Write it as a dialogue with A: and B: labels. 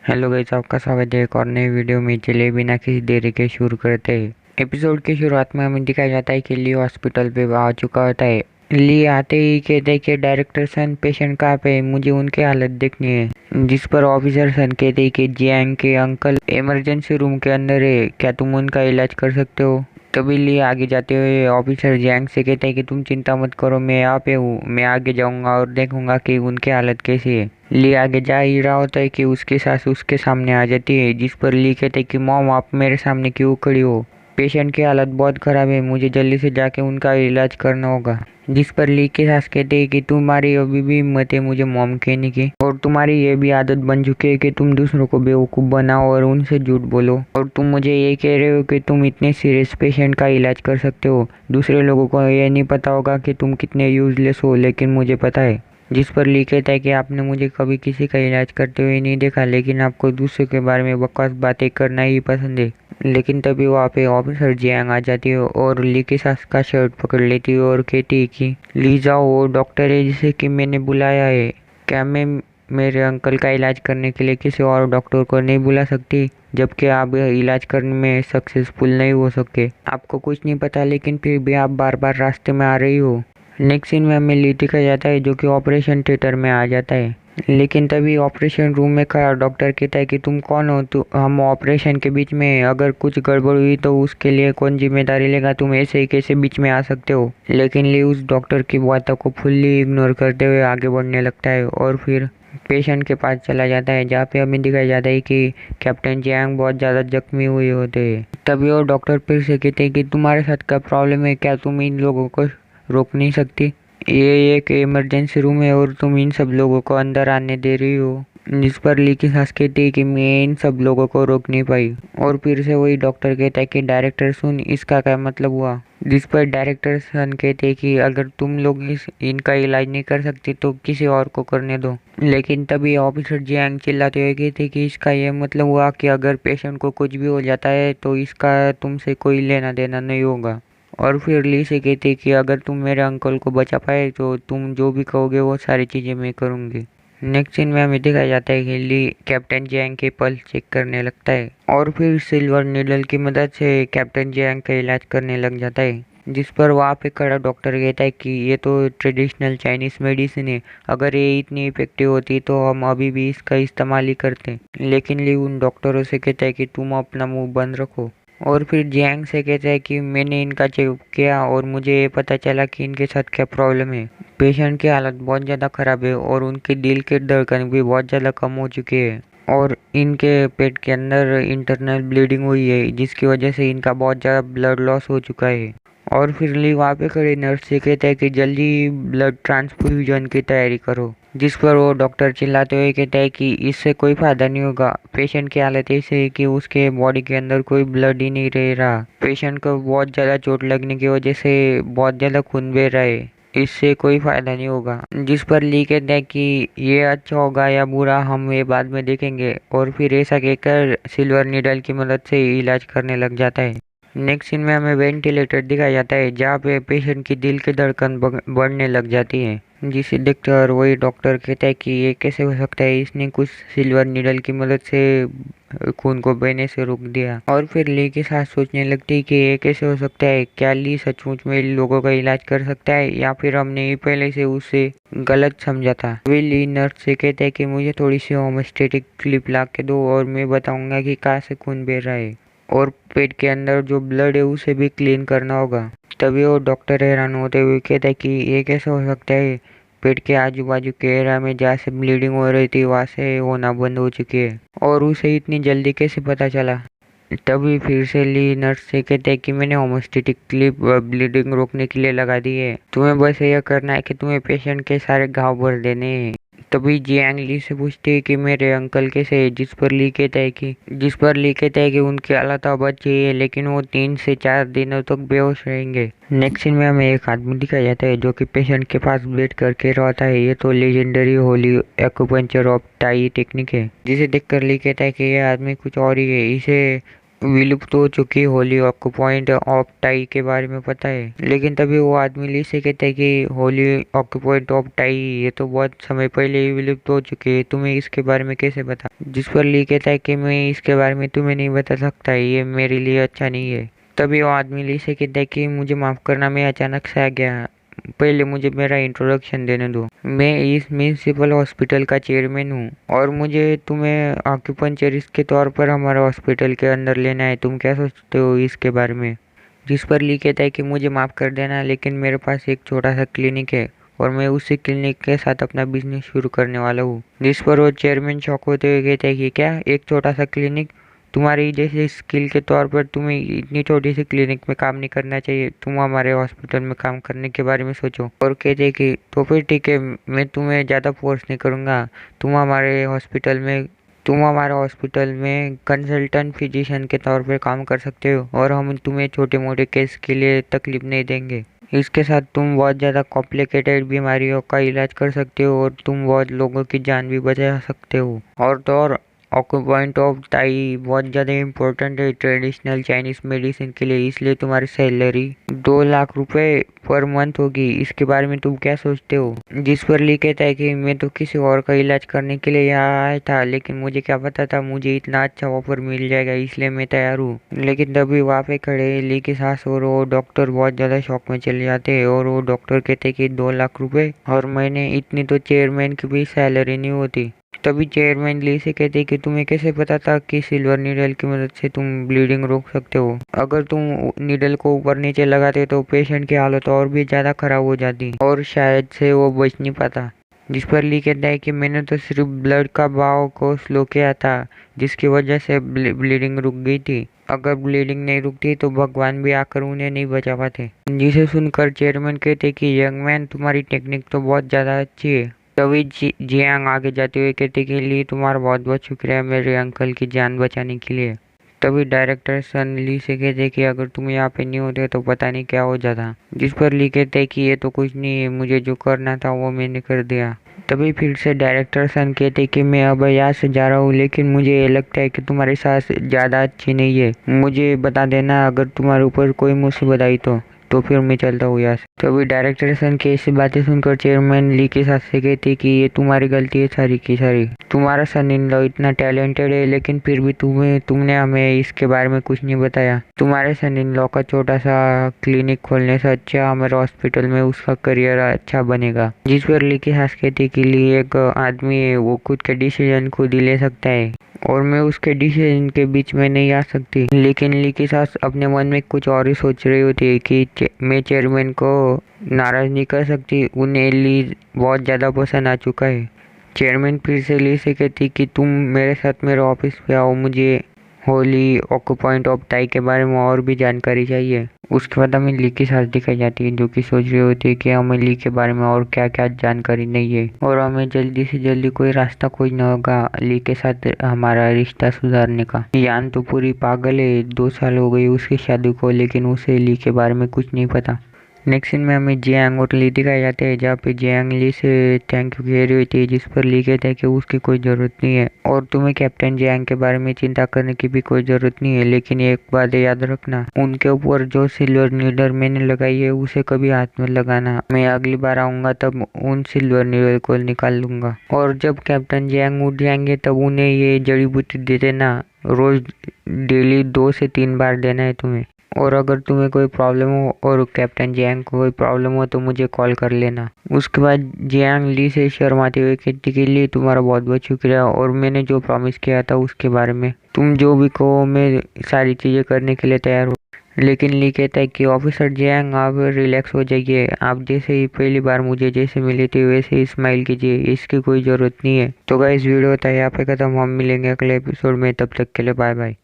A: Hello guys, आपका स्वागत है एक और नई वीडियो में। चलिए बिना किसी देरी के शुरू करते हैं। एपिसोड की शुरुआत में हमें दिखाया जाता है कि ली हॉस्पिटल पे आ चुका होता है। ली आते ही कहते हैं कि डायरेक्टर सन, पेशेंट कहाँ पे है, मुझे उनकी हालत देखनी है। जिस पर ऑफिसर सन कहते हैं कि जियांग के अंकल इमरजेंसी रूम के अंदर है, क्या तुम उनका इलाज कर सकते हो। तभी ली आगे जाते हुए ऑफिसर जियांग से कहते हैं कि तुम चिंता मत करो, मैं यहाँ पे हूँ, मैं आगे जाऊंगा और देखूंगा कि उनकी हालत कैसी है। ली आगे जा ही रहा होता है कि उसकी सास उसके सामने आ जाती है, जिस पर ली कहते है कि मॉम, आप मेरे सामने क्यों खड़ी हो, पेशेंट की हालत बहुत खराब है, मुझे जल्दी से जाके उनका इलाज करना होगा। जिस पर ली के सास कहते हैं कि तुम्हारी अभी भी हिम्मत है मुझे मॉम कहने की, और तुम्हारी ये भी आदत बन चुकी है कि तुम दूसरों को बेवकूफ़ बनाओ और उनसे झूठ बोलो, और तुम मुझे ये कह रहे हो कि तुम इतने सीरियस पेशेंट का इलाज कर सकते हो। दूसरे लोगों को ये नहीं पता होगा कि तुम कितने यूजलेस हो, लेकिन मुझे पता है। जिस पर ली कहता है कि आपने मुझे कभी किसी का इलाज करते हुए नहीं देखा, लेकिन आपको दूसरों के बारे में बकवास बातें करना ही पसंद है। लेकिन तभी वहाँ पे ऑफिसर जियांग आ जाती है और ली के सास का शर्ट पकड़ लेती है और कहती है कि ली जाओ, वो डॉक्टर है जिसे कि मैंने बुलाया है, क्या मैं मेरे अंकल का इलाज करने के लिए किसी और डॉक्टर को नहीं बुला सकती, जबकि आप इलाज करने में सक्सेसफुल नहीं हो सके। आपको कुछ नहीं पता, लेकिन फिर भी आप बार बार रास्ते में आ रही हो। नेक्स्ट सीन में हमें ली दिखाया जाता है जो कि ऑपरेशन थिएटर में आ जाता है। लेकिन तभी ऑपरेशन रूम में खड़ा डॉक्टर कहता है कि तुम कौन हो, तो हम ऑपरेशन के बीच में, अगर कुछ गड़बड़ हुई तो उसके लिए कौन जिम्मेदारी लेगा, तुम ऐसे ही कैसे बीच में आ सकते हो। लेकिन ली उस डॉक्टर की बातों को फुल्ली इग्नोर करते हुए आगे बढ़ने लगता है और फिर पेशेंट के पास चला जाता है, जहाँ पे हमें दिखाया जाता है कि कैप्टन जियांग बहुत ज़्यादा जख्मी हुए होते हैं। तभी वो डॉक्टर फिर से कहते हैं कि तुम्हारे साथ क्या प्रॉब्लम है, क्या तुम इन लोगों को रोक नहीं सकती, ये एक इमरजेंसी रूम है और तुम इन सब लोगों को अंदर आने दे रही हो। जिस पर ली की सास कहती है कि मैं इन सब लोगों को रोक नहीं पाई, और फिर से वही डॉक्टर कहता है कि डायरेक्टर सुन, इसका क्या मतलब हुआ। जिस पर डायरेक्टर सन कहते हैं कि अगर तुम लोग इनका इलाज नहीं कर सकते तो किसी और को करने दो। लेकिन तभी ऑफिसर जियांग चिल्लाते हुए कहते कि इसका यह मतलब हुआ कि अगर पेशेंट को कुछ भी हो जाता है तो इसका तुमसे कोई लेना देना नहीं होगा। और फिर ली से कहती कि अगर तुम मेरे अंकल को बचा पाए तो तुम जो भी कहोगे वो सारी चीज़ें मैं करूँगी। नेक्स्ट सीन में हमें दिखाया जाता है कि ली कैप्टन जियांग के पल्स चेक करने लगता है और फिर सिल्वर नीडल की मदद से कैप्टन जियांग का इलाज करने लग जाता है। जिस पर वहाँ पे खड़ा डॉक्टर कहता है कि ये तो ट्रेडिशनल चाइनीज मेडिसिन है, अगर ये इतनी इफेक्टिव होती तो हम अभी भी इसका इस्तेमाल ही करते। लेकिन ली उन डॉक्टरों से कहता है कि तुम अपना मुंह बंद रखो। और फिर जियांग से कहता है कि मैंने इनका चेक किया और मुझे ये पता चला कि इनके साथ क्या प्रॉब्लम है। पेशेंट की हालत बहुत ज़्यादा ख़राब है और उनकी दिल की धड़कन भी बहुत ज़्यादा कम हो चुकी है, और इनके पेट के अंदर इंटरनल ब्लीडिंग हुई है, जिसकी वजह से इनका बहुत ज़्यादा ब्लड लॉस हो चुका है। और फिर ली वहाँ पे खड़े नर्स से कहता है कि जल्दी ब्लड ट्रांसफ्यूजन की तैयारी करो। जिस पर वो डॉक्टर चिल्लाते हुए कहता है कि इससे कोई फायदा नहीं होगा, पेशेंट की हालत ऐसी है कि उसके बॉडी के अंदर कोई ब्लड ही नहीं रह रहा, पेशेंट को बहुत ज़्यादा चोट लगने की वजह से बहुत ज़्यादा खून बह रहा है, इससे कोई फायदा नहीं होगा। जिस पर ली कहता है कि ये अच्छा होगा या बुरा हम ये बाद में देखेंगे, और फिर ऐसा कहकर सिल्वर नीडल की मदद से इलाज करने लग जाता है। नेक्स्ट सीन में हमें वेंटिलेटर दिखाया जाता है, जहाँ पे पेशेंट की दिल की धड़कन बढ़ने लग जाती है, जिसे देखकर वही डॉक्टर कहता है कि ये कैसे हो सकता है, इसने कुछ सिल्वर नीडल की मदद से खून को बहने से रोक दिया। और फिर ली के साथ सोचने लगती है कि ये कैसे हो सकता है, क्या ली सचमुच में लोगों का इलाज कर सकता है या फिर हमने ही पहले से उसे गलत समझा था। वे ली नर्स से कहता है कि मुझे थोड़ी सी होमोस्टेटिक क्लिप ला के दो और मैं बताऊंगा कि कहाँ से खून बह रहा है, और पेट के अंदर जो ब्लड है उसे भी क्लीन करना होगा। तभी वो डॉक्टर हैरान होते हुए कहता है कि ये कैसे हो सकता है, पेट के आजू बाजू के एरिया में जहाँ से ब्लीडिंग हो रही थी वहाँ से होना बंद हो चुकी है, और उसे इतनी जल्दी कैसे पता चला। तभी फिर से ली नर्स से कहते हैं कि मैंने होमोस्टेटिक क्लिप ब्लीडिंग रोकने के लिए लगा दी है, तुम्हें बस यह करना है कि तुम्हें पेशेंट के सारे घाव भर देने हैं। तभी जियांग ली से पूछती है कि मेरे अंकल कैसे है, जिस पर ली कहता है कि उनकी हालत अब अच्छी है, लेकिन वो 3 से 4 दिनों तक बेहोश रहेंगे। नेक्स्ट सीन में हमें एक आदमी दिखाया जाता है जो कि पेशेंट के पास बैठ करके रहता है। ये तो legendary Holi acupuncture of tie technique है, जिसे देखकर ली कहता है कि यह आदमी कुछ और ही है, इसे विलुप्त हो चुकी होली ऑक्को पॉइंट ऑफ टाई के बारे में पता है। लेकिन तभी वो आदमी ली से कहता है कि होली ऑक्को पॉइंट ऑफ टाई ये तो बहुत समय पहले ही विलुप्त हो चुकी है, तुम्हें इसके बारे में कैसे बता। जिस पर ली कहता है कि मैं इसके बारे में तुम्हें नहीं बता सकता, ये मेरे लिए अच्छा नहीं है। तभी वो आदमी ली से कहता है कि मुझे माफ़ करना, मैं अचानक से आ गया, पहले मुझे मेरा इंट्रोडक्शन देने दो। मैं इस म्यूनिसिपल हॉस्पिटल का चेयरमैन हूँ और मुझे तुम्हें ऑक्यूपंचरिस्ट के तौर पर हमारे हॉस्पिटल के अंदर लेना है, तुम क्या सोचते हो इसके बारे में। जिस पर ली कहता है कि मुझे माफ़ कर देना, लेकिन मेरे पास एक छोटा सा क्लिनिक है और मैं उसी क्लिनिक के साथ अपना बिजनेस शुरू करने वाला हूँ। जिस पर वो चेयरमैन शॉक होते हुए कहता है कि क्या एक छोटा सा क्लिनिक, तुम्हारी जैसे स्किल के तौर पर तुम्हें इतनी छोटी सी क्लिनिक में काम नहीं करना चाहिए, तुम हमारे हॉस्पिटल में काम करने के बारे में सोचो। और कहते कि तो फिर ठीक है, मैं तुम्हें ज़्यादा फोर्स नहीं करूँगा, तुम हमारे हॉस्पिटल में कंसल्टेंट फिजिशियन के तौर पर काम कर सकते हो और हम तुम्हें छोटे मोटे केस के लिए तकलीफ नहीं देंगे। इसके साथ तुम बहुत ज़्यादा कॉम्प्लिकेटेड बीमारियों का इलाज कर सकते हो और तुम बहुत लोगों की जान भी बचा सकते हो। और तो और ऑक्यूपॉइंट ऑफ टाई बहुत ज़्यादा इम्पोर्टेंट है ट्रेडिशनल चाइनीज़ मेडिसिन के लिए, इसलिए तुम्हारी सैलरी 2 लाख रुपए पर मंथ होगी। इसके बारे में तुम क्या सोचते हो। जिस पर ली कहता है कि मैं तो किसी और का इलाज करने के लिए यहाँ आया था, लेकिन मुझे क्या पता था मुझे इतना अच्छा ऑफर मिल जाएगा, इसलिए मैं तैयार हूँ। लेकिन तभी वहाँ पे खड़े ली की सास और वो डॉक्टर बहुत ज़्यादा शॉक में चले जाते हैं और वो डॉक्टर कहते हैं कि 2 लाख रुपए हर महीने, इतनी तो चेयरमैन की भी सैलरी नहीं होती। तभी चेयरमैन ली से कहते कि तुम्हें कैसे पता था कि सिल्वर नीडल की मदद से तुम ब्लीडिंग रोक सकते हो। अगर तुम नीडल को ऊपर नीचे लगाते तो पेशेंट की हालत और भी ज़्यादा खराब हो जाती और शायद से वो बच नहीं पाता। जिस पर ली कहता है कि मैंने तो सिर्फ ब्लड का बहाव को स्लो किया था, जिसकी वजह से ब्लीडिंग रुक गई थी। अगर ब्लीडिंग नहीं रुकती तो भगवान भी आकर उन्हें नहीं बचा पाते। जिसे सुनकर चेयरमैन कहते कि यंग मैन, तुम्हारी टेक्निक तो बहुत ज़्यादा अच्छी है। तभी जियांग आगे जाते हुए कहते के लिए तुम्हारा बहुत बहुत शुक्रिया मेरे अंकल की जान बचाने के लिए। तभी डायरेक्टर सन ली से कहते कि अगर तुम यहाँ पे नहीं होते तो पता नहीं क्या हो जाता। जिस पर ली कहते कि ये तो कुछ नहीं है, मुझे जो करना था वो मैंने कर दिया। तभी फिर से डायरेक्टर सन कहते कि मैं अब यहाँ से जा रहा हूँ, लेकिन मुझे ये लगता है कि तुम्हारी सास ज़्यादा अच्छी नहीं है, मुझे बता देना अगर तुम्हारे ऊपर कोई मुसीबत आई तो फिर मैं चलता हूँ यहाँ से। तभी डायरेक्टर सन की ऐसी बातें सुनकर चेयरमैन ली के साथ से कहती कि ये तुम्हारी गलती है सारी की सारी, तुम्हारा सन इन लॉ इतना टैलेंटेड है लेकिन फिर भी तुमने हमें इसके बारे में कुछ नहीं बताया। तुम्हारे सन इन लॉ का छोटा सा क्लिनिक खोलने से अच्छा हमारे हॉस्पिटल में उसका करियर अच्छा बनेगा। जिस पर ली की सास कहती कि ली एक आदमी है, वो खुद के डिसीजन खुद ही ले सकता है और मैं उसके डिसीजन के बीच में नहीं आ सकती। लेकिन ली की सास अपने मन में कुछ और ही सोच रही होती है कि मैं चेयरमैन को नाराज नहीं कर सकती, उन्हें ली बहुत ज़्यादा पसंद आ चुका है। चेयरमैन फिर से ली से कहती कि तुम मेरे साथ मेरे ऑफिस पे आओ, मुझे होली ऑक्को पॉइंट ऑफ टाई के बारे में और भी जानकारी चाहिए। उसके बाद हमें ली की सास दिखाई जाती है जो कि सोच रही होती है कि हमें ली के बारे में और क्या क्या जानकारी नहीं है और हमें जल्दी से जल्दी कोई रास्ता खोजना होगा ली के साथ हमारा रिश्ता सुधारने का। यान तो पूरी पागल है, 2 साल हो गए उसकी शादी को, लेकिन उसे ली के बारे में कुछ नहीं पता। नेक्स्ट सीन में हमें जियांग और ली दिखाए जाते हैं जहाँ पे जियांग ली से थैंक यू कह रही होती है, जिस पर ली कहता है कि उसकी कोई ज़रूरत नहीं है और तुम्हें कैप्टन जियांग के बारे में चिंता करने की भी कोई ज़रूरत नहीं है। लेकिन एक बात याद रखना, उनके ऊपर जो सिल्वर नीडल मैंने लगाई है उसे कभी हाथ में लगाना, मैं अगली बार आऊँगा तब उन सिल्वर नीडल को निकाल लूँगा। और जब कैप्टन जियांग उठ जाएंगे तब उन्हें ये जड़ी बूटी दे देना, रोज़ डेली 2 से 3 बार देना है तुम्हें। और अगर तुम्हें कोई प्रॉब्लम हो और कैप्टन जियांग को कोई प्रॉब्लम हो तो मुझे कॉल कर लेना। उसके बाद जियांग ली से शर्माते हुए कहती के लिए तुम्हारा बहुत बहुत शुक्रिया और मैंने जो प्रॉमिस किया था उसके बारे में तुम जो भी कहो मैं सारी चीज़ें करने के लिए तैयार हूँ। लेकिन ली कहता है कि ऑफिसर जियांग आप रिलैक्स हो जाइए, आप जैसे ही पहली बार मुझे जैसे मिले थे वैसे ही स्माइल कीजिए, इसकी कोई ज़रूरत नहीं है। तो गाइस वीडियो होता है यहाँ पे ख़त्म, हम मिलेंगे अगले एपिसोड में, तब तक के लिए बाय बाय।